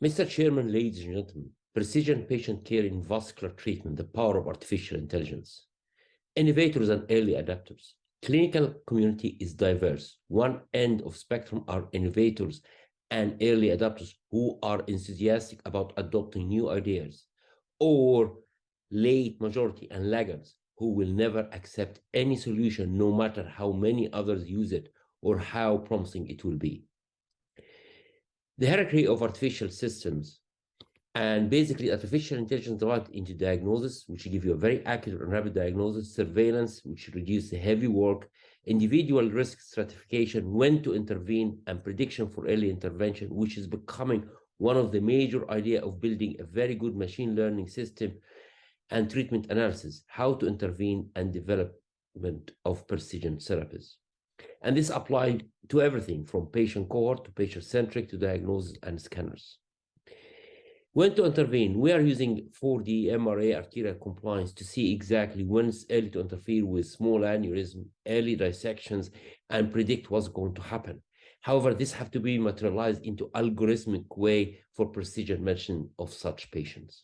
Mr. Chairman, ladies and gentlemen, precision patient care in vascular treatment, the power of artificial intelligence. Innovators and early adapters. Clinical community is diverse. One end of spectrum are innovators and early adapters who are enthusiastic about adopting new ideas, or late majority and laggards who will never accept any solution no matter how many others use it or how promising it will be. The hierarchy of artificial systems, and basically artificial intelligence divided into diagnosis, which give you a very accurate and rapid diagnosis, surveillance, which reduce the heavy work, individual risk stratification, when to intervene, and prediction for early intervention, which is becoming one of the major ideas of building a very good machine learning system, and treatment analysis, how to intervene, and development of precision therapies. And this applied to everything from patient cohort to patient-centric to diagnosis and scanners. When to intervene, we are using 4D MRA arterial compliance to see exactly when it's early to interfere with small aneurysm, early dissections, and predict what's going to happen. However, this has to be materialized into algorithmic way for precision medicine of such patients.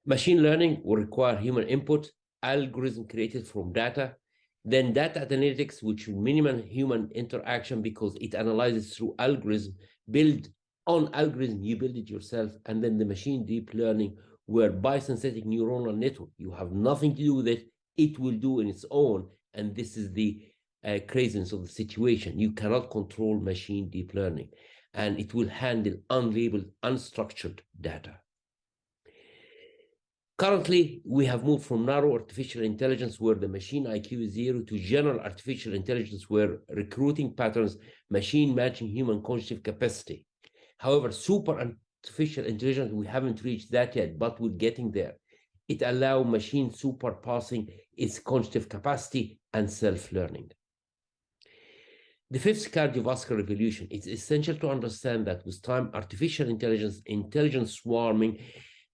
Machine learning will require human input, algorithm created from data, then data analytics, which will minimum human interaction because it analyzes through algorithm, build on algorithm, you build it yourself, and then the machine deep learning, where biosynthetic neuronal network, you have nothing to do with it, it will do in its own, and this is the craziness of the situation. You cannot control machine deep learning, and it will handle unlabeled, unstructured data. Currently, we have moved from narrow artificial intelligence, where the machine IQ is 0, to general artificial intelligence, where recruiting patterns, machine matching human cognitive capacity. However, super artificial intelligence, we haven't reached that yet, but we're getting there. It allows machine superpassing its cognitive capacity and self-learning. The fifth cardiovascular revolution, it's essential to understand that with time, artificial intelligence, intelligence swarming,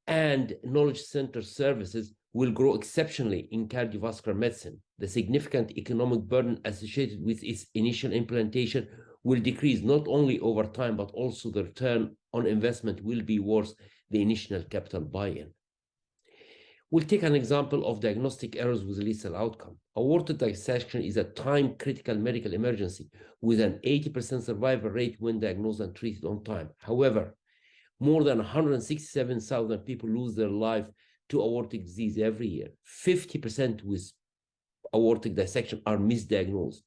and knowledge center services will grow exceptionally in cardiovascular medicine. The significant economic burden associated with its initial implementation will decrease not only over time, but also the return on investment will be worth the initial capital buy-in. We'll take an example of diagnostic errors with lethal outcome. Aortic dissection is a time-critical medical emergency with an 80% survival rate when diagnosed and treated on time. However, more than 167,000 people lose their life to aortic disease every year. 50% with aortic dissection are misdiagnosed.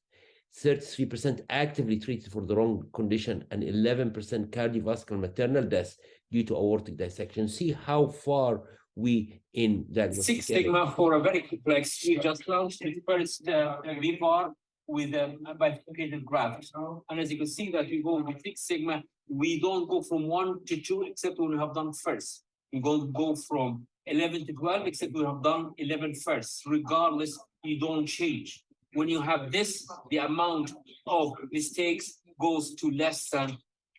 33% actively treated for the wrong condition, and 11% cardiovascular maternal deaths due to aortic dissection. See how far we in diagnostic. Six Sigma for a very complex. We just launched the first VFAARM with a bifurcated graft. And as you can see that we go with Six Sigma, we don't go from 1 to 2 except when we have done first. We don't go from 11 to 12 except we have done 11 first. Regardless, you don't change. When you have this, the amount of mistakes goes to less than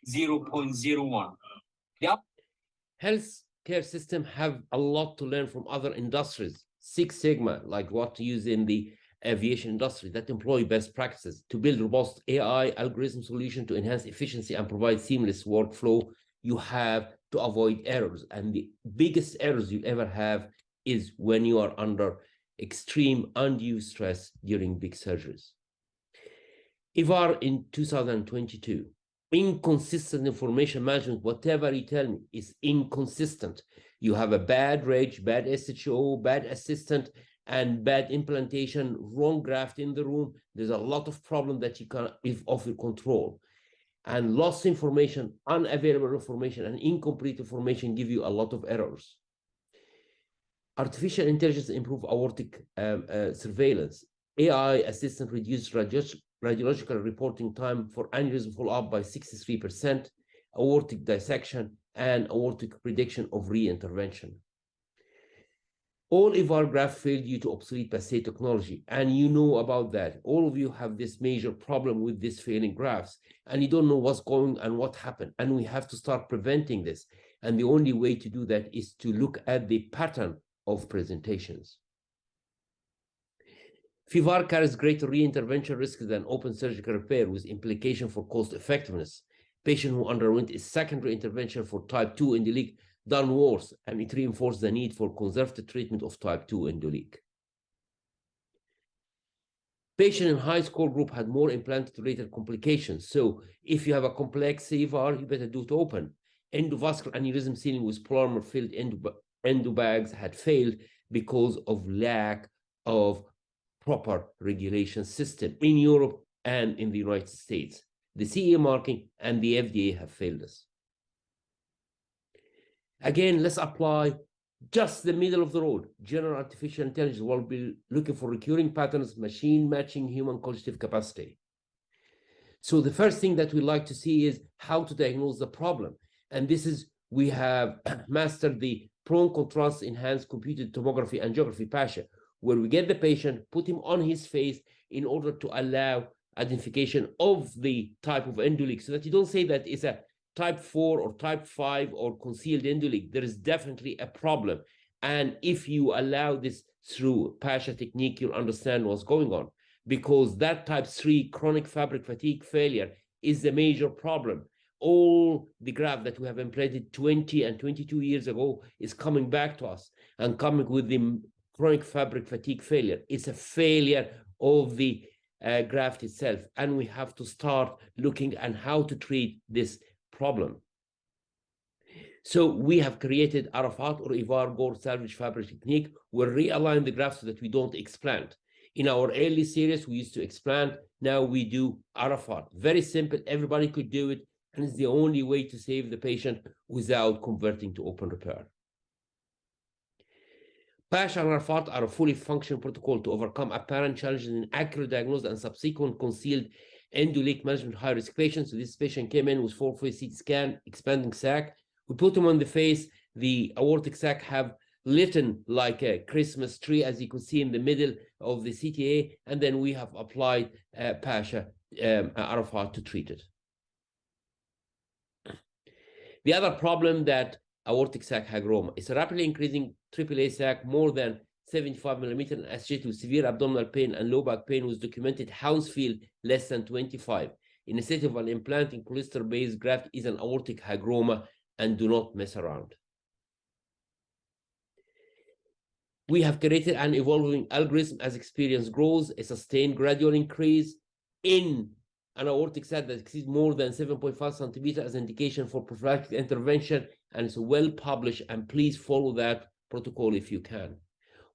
0.01. Yeah. Healthcare system have a lot to learn from other industries. Six Sigma, like what to use in the aviation industry, that employ best practices to build robust AI algorithm solution to enhance efficiency and provide seamless workflow. You have to avoid errors, and the biggest errors you ever have is when you are under extreme undue stress during big surgeries. IVAR in 2022, inconsistent information management, whatever you tell me is inconsistent. You have a bad reg, bad SHO, bad assistant, and bad implantation, wrong graft in the room. There's a lot of problem that you can live off your control. And lost information, unavailable information, and incomplete information give you a lot of errors. Artificial intelligence improve aortic surveillance. AI assistant reduce radiological reporting time for aneurysm follow-up by 63%, aortic dissection, and aortic prediction of re-intervention. All IVAR grafts fail due to obsolete passé technology, and you know about that. All of you have this major problem with these failing grafts, and you don't know what's going and what happened, and we have to start preventing this. And the only way to do that is to look at the pattern of presentations. FIVAR carries greater re-intervention risk than open surgical repair, with implication for cost effectiveness. Patient who underwent a secondary intervention for type 2 endoleak done worse, and it reinforced the need for conservative treatment of type 2 endoleak. Patient in high score group had more implanted-related complications. So if you have a complex CVAR, you better do it open. Endovascular aneurysm sealing with polymer-filled endobags had failed because of lack of proper regulation system in Europe and in the United States. The CE marking and the FDA have failed us. Again, let's apply just the middle of the road. General artificial intelligence will be looking for recurring patterns, machine matching human cognitive capacity. So the first thing that we like to see is how to diagnose the problem. And this is, we have mastered the prone contrast enhanced computed tomography angiography PASA, where we get the patient, put him on his face in order to allow identification of the type of endoleak, so that you don't say that it's a type 4 or type 5 or concealed endoleak. There is definitely a problem. And if you allow this through PASA technique, you'll understand what's going on, because that type 3 chronic fabric fatigue failure is the major problem. All the graft that we have implanted 20 and 22 years ago is coming back to us and coming with the chronic fabric fatigue failure. It's a failure of the graft itself. And we have to start looking at how to treat this problem. So we have created Arafat or Ivar Gore salvage fabric technique. We'll realign the graft so that we don't explant. In our early series, we used to explant. Now we do Arafat. Very simple. Everybody could do it. And it's the only way to save the patient without converting to open repair. PASA and Arafat are a fully functional protocol to overcome apparent challenges in accurate diagnosis and subsequent concealed endoleak management of high-risk patients. So this patient came in with 4-phase CT scan, expanding sac. We put him on the face. The aortic sac have lit like a Christmas tree, as you can see in the middle of the CTA, and then we have applied PASA Arafat to treat it. The other problem that aortic sac hygroma is a rapidly increasing AAA sac more than 75 millimeter and associated with severe abdominal pain and low back pain with documented Hounsfield less than 25. In a state of an implanting cholesterol-based graft is an aortic hygroma, and do not mess around. We have created an evolving algorithm as experience grows, a sustained gradual increase in an aortic sac that exceeds more than 7.5 centimeter as indication for prophylactic intervention, and it's well published, and please follow that protocol if you can.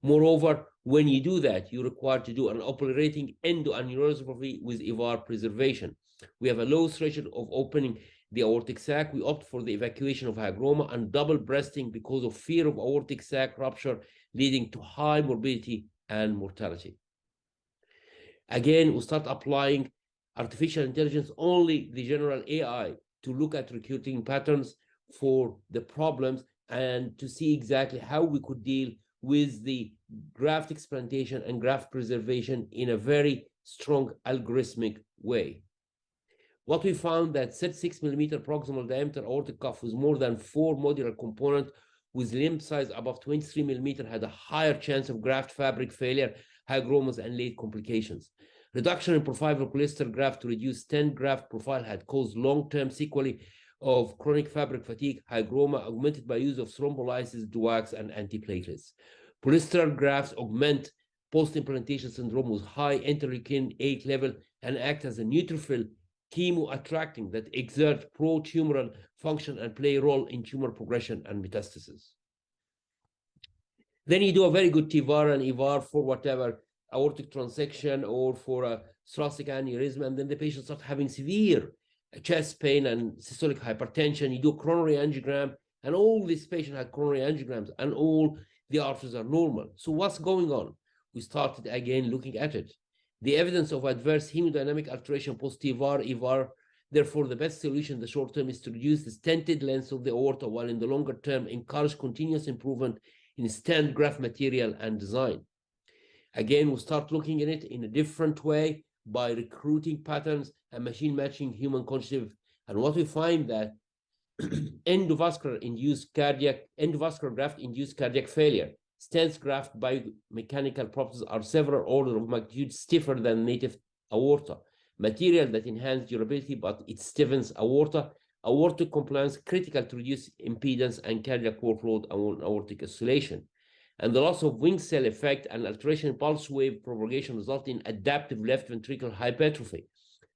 Moreover, when you do that, you're required to do an operating endoaneurysm with Ivar preservation. We have a low threshold of opening the aortic sac. We opt for the evacuation of hygroma and double breasting because of fear of aortic sac rupture, leading to high morbidity and mortality. Again, we start applying artificial intelligence, only the general AI, to look at recruiting patterns for the problems and to see exactly how we could deal with the graft explantation and graft preservation in a very strong algorithmic way. What we found that 36 millimeter proximal diameter aortic cuff with more than 4 modular components with limb size above 23 millimeter had a higher chance of graft fabric failure, hygromas, and late complications. Reduction in profile of cholesterol graft to reduce stent graft profile had caused long-term sequelae of chronic fabric fatigue, hygroma, augmented by use of thrombolysis, DUACs, and antiplatelets. Cholesterol grafts augment post-implantation syndrome with high interleukin 8 level and act as a neutrophil chemo-attracting that exert pro-tumoral function and play a role in tumor progression and metastasis. Then you do a very good TVAR and EVAR for whatever aortic transection or for a thoracic aneurysm, and then the patient starts having severe chest pain and systolic hypertension. You do a coronary angiogram, and all these patients had coronary angiograms, and all the arteries are normal. So what's going on? We started again looking at it. The evidence of adverse hemodynamic alteration post-TVAR, EVAR, therefore the best solution in the short term is to reduce the stented length of the aorta, while in the longer term encourage continuous improvement in stent graft material and design. Again, we'll start looking at it in a different way by recruiting patterns and machine matching human cognitive. And what we find that endovascular graft induced cardiac failure, stents graft biomechanical properties are several orders of magnitude stiffer than native aorta. Material that enhances durability, but it stiffens aorta, Aortic compliance critical to reduce impedance and cardiac workload and aortic oscillation. And the loss of wing cell effect and alteration in pulse wave propagation result in adaptive left ventricular hypertrophy,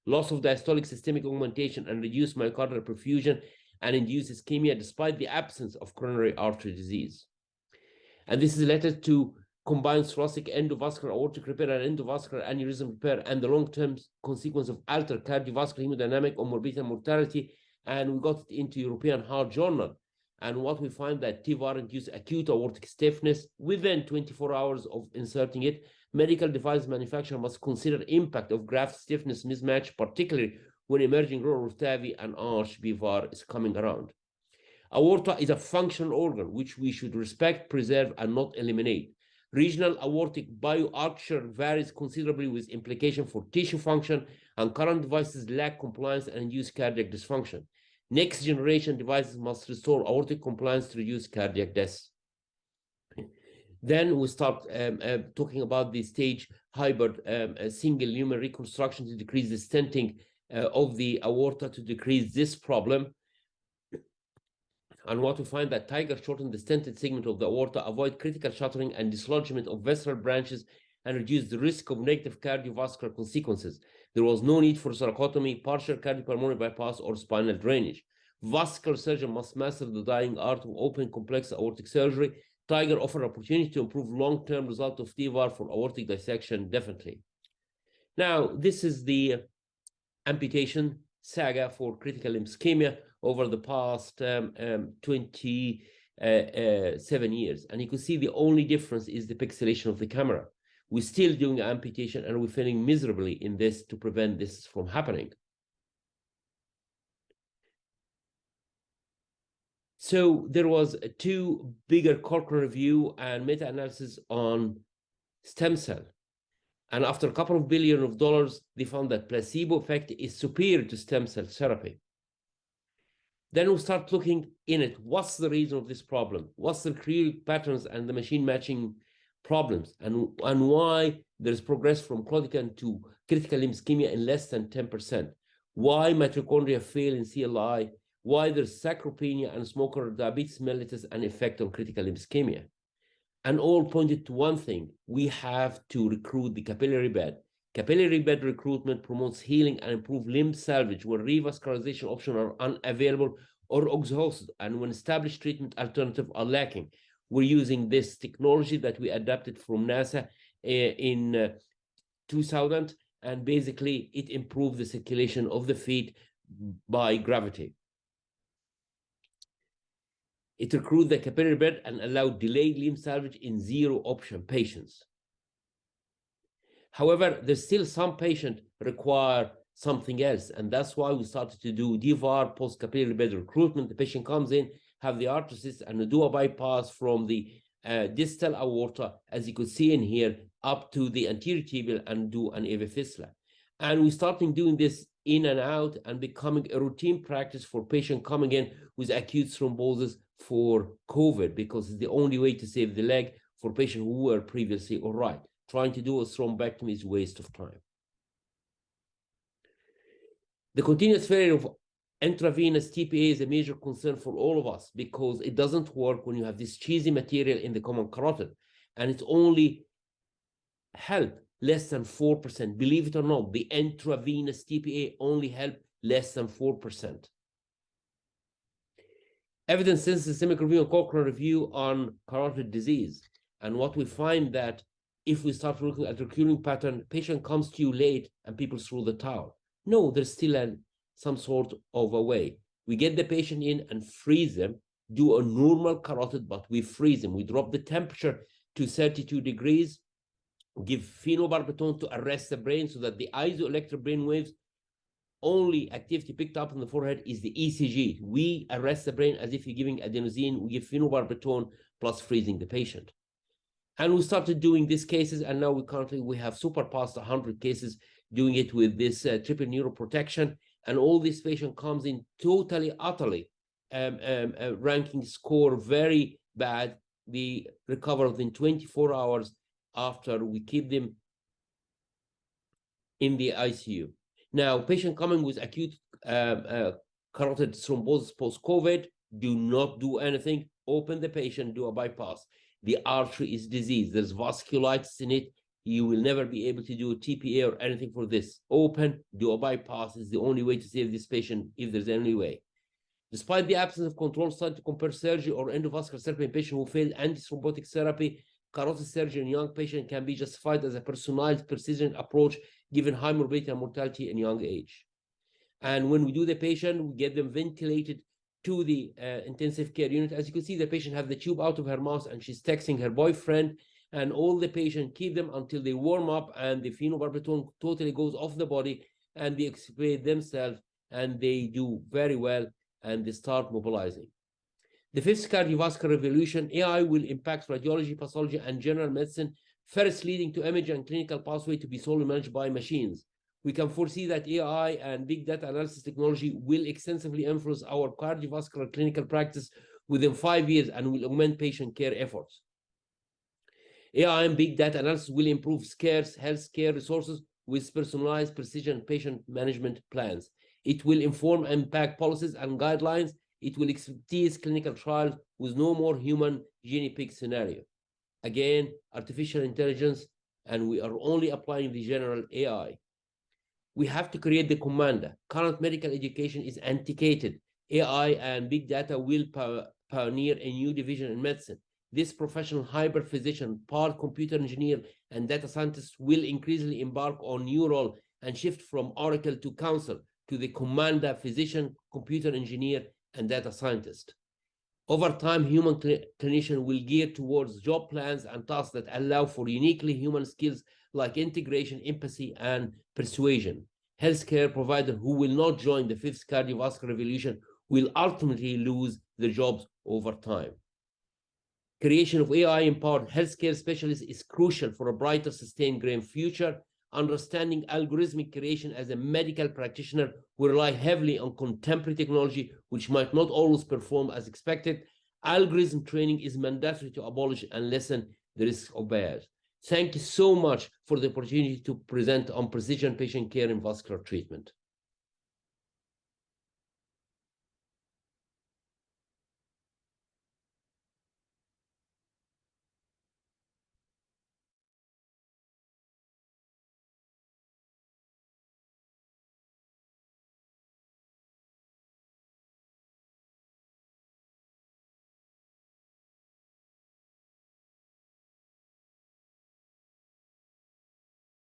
loss of diastolic systemic augmentation and reduced myocardial perfusion and induced ischemia despite the absence of coronary artery disease. And this is related to combined thoracic endovascular aortic repair and endovascular aneurysm repair and the long-term consequence of altered cardiovascular hemodynamic or morbidity and mortality. And we got it into European Heart Journal. And what we find that TEVAR induces acute aortic stiffness within 24 hours of inserting it. Medical device manufacturer must consider impact of graft stiffness mismatch, particularly when emerging role of TAVI and arch BVAR is coming around. Aorta is a functional organ which we should respect, preserve, and not eliminate. Regional aortic bioarchitecture varies considerably with implication for tissue function, and current devices lack compliance and induce cardiac dysfunction. Next generation devices must restore aortic compliance to reduce cardiac deaths. Then we start talking about the stage hybrid single lumen reconstruction to decrease the stenting of the aorta to decrease this problem. And what we find that Tiger shortened the stented segment of the aorta, avoid critical shuttering and dislodgement of visceral branches, and reduce the risk of negative cardiovascular consequences. There was no need for thoracotomy, partial cardiopulmonary bypass, or spinal drainage. Vascular surgeon must master the dying art of open complex aortic surgery. Tiger offered opportunity to improve long-term result of TEVAR for aortic dissection, definitely. Now, this is the amputation saga for critical limb ischemia over the past 27 years. And you can see the only difference is the pixelation of the camera. We're still doing amputation and we're failing miserably in this to prevent this from happening. So there was two bigger Cochrane review and meta-analysis on stem cell. And after a couple of billion of dollars, they found that placebo effect is superior to stem cell therapy. Then we start looking in it. What's the reason of this problem? What's the recurring patterns and the machine matching problems? And why there's progress from claudican to critical limb ischemia in less than 10%? Why mitochondria fail in CLI? Why there's sarcopenia and smoker diabetes mellitus and effect on critical limb ischemia? And all pointed to one thing: we have to recruit the capillary bed. Capillary bed recruitment promotes healing and improves limb salvage when revascularization options are unavailable or exhausted, and when established treatment alternatives are lacking. We're using this technology that we adapted from NASA in 2000, and basically it improved the circulation of the feet by gravity. It recruited the capillary bed and allowed delayed limb salvage in zero option patients. However, there's still some patients require something else, and that's why we started to do DVAR post capillary bed recruitment. The patient comes in, have the arteries, and do a bypass from the distal aorta, as you could see in here, up to the anterior tibial and do an AV fistula. And we started doing this in and out and becoming a routine practice for patients coming in with acute thrombosis for COVID, because it's the only way to save the leg for patients who were previously all right. Trying to do a thrombectomy is a waste of time. The continuous failure of intravenous TPA is a major concern for all of us, because it doesn't work when you have this cheesy material in the common carotid, and it's only help less than 4%. Believe it or not, the intravenous TPA only help less than 4%. Evidence since systemic review and Cochrane review on carotid disease. And what we find that if we start looking at recurring pattern, patient comes to you late and people throw the towel. No, there's still some sort of a way. We get the patient in and freeze them, do a normal carotid, but we freeze them. We drop the temperature to 32 degrees, give phenobarbital to arrest the brain so that the isoelectric brain waves, only activity picked up in the forehead is the ECG. We arrest the brain as if you're giving adenosine. We give phenobarbital plus freezing the patient. And we started doing these cases, and now we have surpassed 100 cases doing it with this triple neuroprotection. And all this patient comes in totally, utterly ranking score very bad. They recover within 24 hours after we keep them in the ICU. Now, patient coming with acute carotid thrombosis post-COVID, do not do anything. Open the patient, do a bypass. The artery is diseased. There's vasculitis in it. You will never be able to do a TPA or anything for this. Open, do a bypass is the only way to save this patient, if there's any way. Despite the absence of control study to compare surgery or endovascular therapy in patients who failed antithrombotic therapy, carotid surgery in young patients can be justified as a personalized precision approach given high morbidity and mortality in young age. And when we do the patient, we get them ventilated to the intensive care unit. As you can see, the patient has the tube out of her mouth and she's texting her boyfriend, and all the patient keep them until they warm up and the phenobarbital totally goes off the body and they expiate themselves, and they do very well and they start mobilizing. The fifth cardiovascular revolution, AI will impact radiology, pathology, and general medicine, first leading to image and clinical pathway to be solely managed by machines. We can foresee that AI and big data analysis technology will extensively influence our cardiovascular clinical practice within 5 years and will augment patient care efforts. AI and big data analysis will improve scarce healthcare resources with personalized precision patient management plans. It will inform and impact policies and guidelines. It will expertise clinical trials with no more human guinea pig scenario. Again, artificial intelligence, and we are only applying the general AI. We have to create the commander. Current medical education is antiquated. AI and big data will pioneer a new division in medicine. This professional hybrid physician, part computer engineer, and data scientist will increasingly embark on new role and shift from oracle to counsel to the commander, physician, computer engineer, and data scientist. Over time, human clinician will gear towards job plans and tasks that allow for uniquely human skills like integration, empathy, and persuasion. Healthcare providers who will not join the fifth cardiovascular revolution will ultimately lose their jobs over time. Creation of AI-empowered healthcare specialists is crucial for a brighter, sustained green future. Understanding algorithmic creation as a medical practitioner will rely heavily on contemporary technology, which might not always perform as expected. Algorithm training is mandatory to abolish and lessen the risk of bias. Thank you so much for the opportunity to present on precision patient care in vascular treatment.